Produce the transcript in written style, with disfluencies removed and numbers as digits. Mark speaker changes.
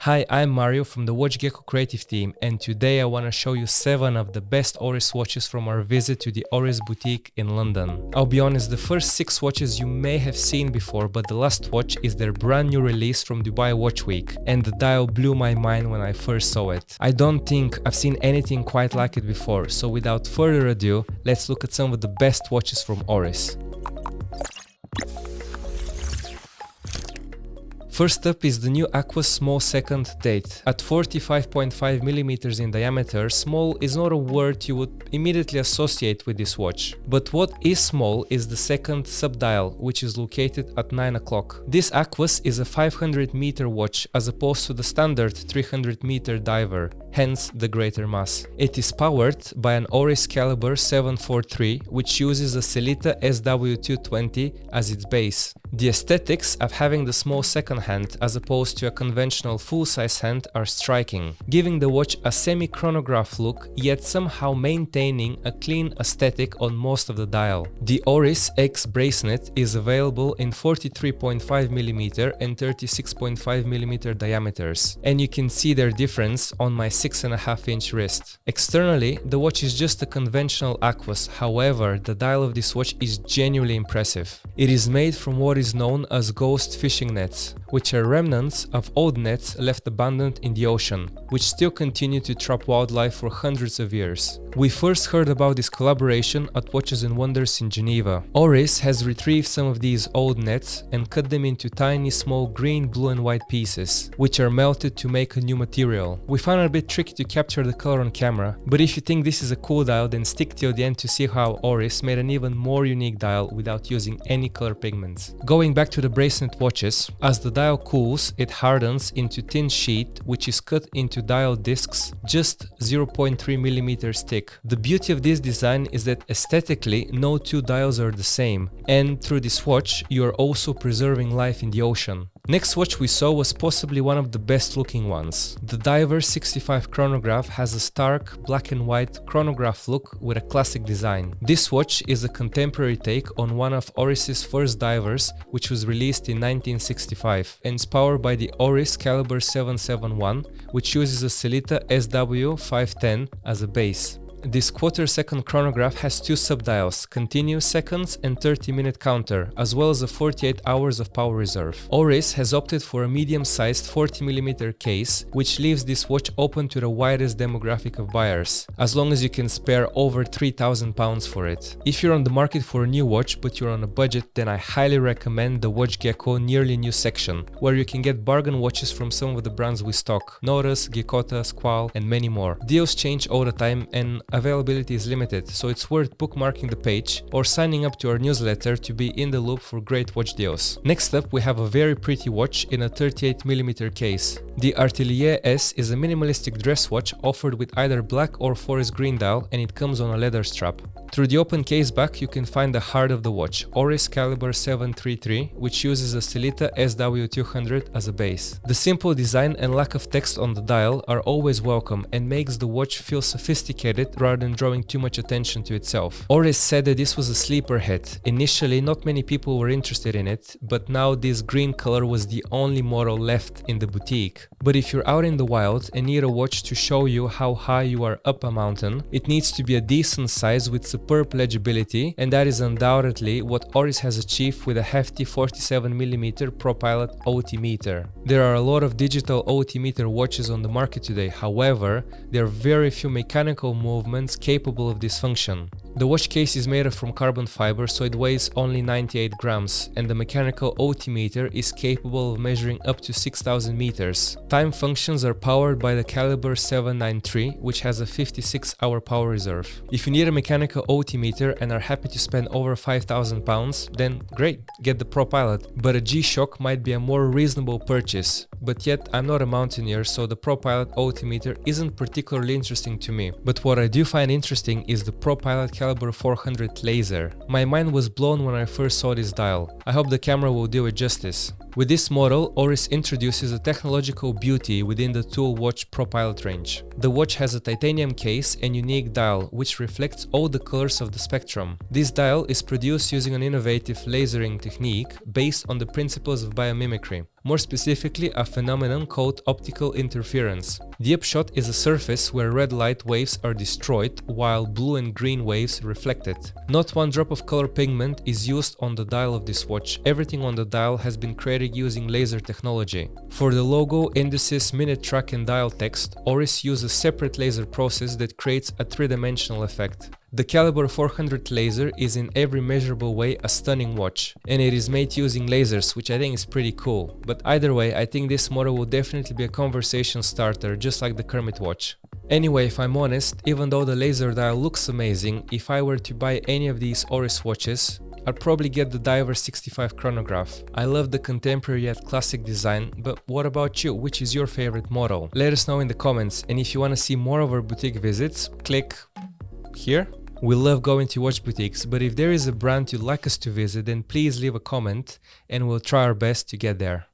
Speaker 1: Hi, I'm Mario from the WatchGecko creative team, and today I want to show you 7 of the best ORIS watches from our visit to the ORIS boutique in London. I'll be honest, the first 6 watches you may have seen before, but the last watch is their brand new release from Dubai Watch Week, and the dial blew my mind when I first saw it. I don't think I've seen anything quite like it before, so without further ado, let's look at some of the best watches from ORIS. First up is the new Aqua Small Second Date. At 45.5mm in diameter, small is not a word you would immediately associate with this watch. But what is small is the second subdial, which is located at 9 o'clock. This AQUIS is a 500-meter watch as opposed to the standard 300-meter diver, hence the greater mass. It is powered by an ORIS CALIBRE 743, which uses a Sellita SW220 as its base. The aesthetics of having the small second hand as opposed to a conventional full-size hand are striking, giving the watch a semi-chronograph look, yet somehow maintaining a clean aesthetic on most of the dial. The ORIS X Bracenet is available in 43.5mm and 36.5mm diameters, and you can see their difference on my 6.5-inch wrist. Externally, the watch is just a conventional AQUIS, however, the dial of this watch is genuinely impressive. It is made from what is known as ghost fishing nets, which are remnants of old nets left abandoned in the ocean, which still continue to trap wildlife for hundreds of years. We first heard about this collaboration at Watches and Wonders in Geneva. ORIS has retrieved some of these old nets and cut them into tiny small green, blue and white pieces, which are melted to make a new material. We found it a bit tricky to capture the color on camera, but if you think this is a cool dial, then stick till the end to see how ORIS made an even more unique dial without using any color pigments. Going back to the bracelet watches, as the dial cools, it hardens into thin sheet, which is cut into dial discs just 0.3mm thick. The beauty of this design is that aesthetically no two dials are the same, and through this watch you are also preserving life in the ocean. Next watch we saw was possibly one of the best looking ones. The Diver 65 Chronograph has a stark black and white chronograph look with a classic design. This watch is a contemporary take on one of ORIS's first divers, which was released in 1965 and is powered by the ORIS CALIBRE 771, which uses a Sellita SW510 as a base. This quarter-second chronograph has 2 subdials, continuous seconds and 30-minute counter, as well as a 48 hours of power reserve. ORIS has opted for a medium-sized 40mm case, which leaves this watch open to the widest demographic of buyers, as long as you can spare over £3,000 for it. If you're on the market for a new watch but you're on a budget, then I highly recommend the WatchGecko Nearly New section, where you can get bargain watches from some of the brands we stock: Norus, Gekkota, Squall and many more. Deals change all the time and availability is limited, so it's worth bookmarking the page or signing up to our newsletter to be in the loop for great watch deals. Next up, we have a very pretty watch in a 38mm case. The ARTELIER S is a minimalistic dress watch offered with either black or forest green dial, and it comes on a leather strap. Through the open case back you can find the heart of the watch, ORIS CALIBRE 733, which uses a Sellita SW200 as a base. The simple design and lack of text on the dial are always welcome and makes the watch feel sophisticated rather than drawing too much attention to itself. ORIS said that this was a sleeper hit. Initially not many people were interested in it, but now this green color was the only model left in the boutique. But if you're out in the wild and need a watch to show you how high you are up a mountain, it needs to be a decent size with superb legibility, and that is undoubtedly what ORIS has achieved with a hefty 47mm ProPilot OT meter. There are a lot of digital OT meter watches on the market today, however, there are very few mechanical movements capable of this function. The watch case is made from carbon fiber, so it weighs only 98 grams, and the mechanical OT meter is capable of measuring up to 6,000 meters. Time functions are powered by the CALIBRE 793, which has a 56-hour power reserve. If you need a mechanical OT meter and are happy to spend over £5,000, then great, get the ProPilot. But a G-Shock might be a more reasonable purchase. But yet I'm not a mountaineer, so the ProPilot OT meter isn't particularly interesting to me. But what I do find interesting is the ProPilot CALIBRE 400 laser. My mind was blown when I first saw this dial. I hope the camera will do it justice. With this model, ORIS introduces a technological beauty within the tool watch ProPilot range. The watch has a titanium case and unique dial, which reflects all the colors of the spectrum. This dial is produced using an innovative lasering technique based on the principles of biomimicry. More specifically, a phenomenon called optical interference. The upshot is a surface where red light waves are destroyed while blue and green waves reflected. Not one drop of color pigment is used on the dial of this watch. Everything on the dial has been created using laser technology. For the logo, indices, minute track and dial text, ORIS uses a separate laser process that creates a three-dimensional effect. The CALIBRE 400 laser is in every measurable way a stunning watch, and it is made using lasers, which I think is pretty cool. But either way, I think this model will definitely be a conversation starter, just like the Kermit watch. Anyway, if I'm honest, even though the laser dial looks amazing, if I were to buy any of these ORIS watches, I'd probably get the Diver 65 Chronograph. I love the contemporary yet classic design, but what about you? Which is your favorite model? Let us know in the comments, and if you want to see more of our boutique visits, click here. We love going to watch boutiques, but if there is a brand you'd like us to visit, then please leave a comment and we'll try our best to get there.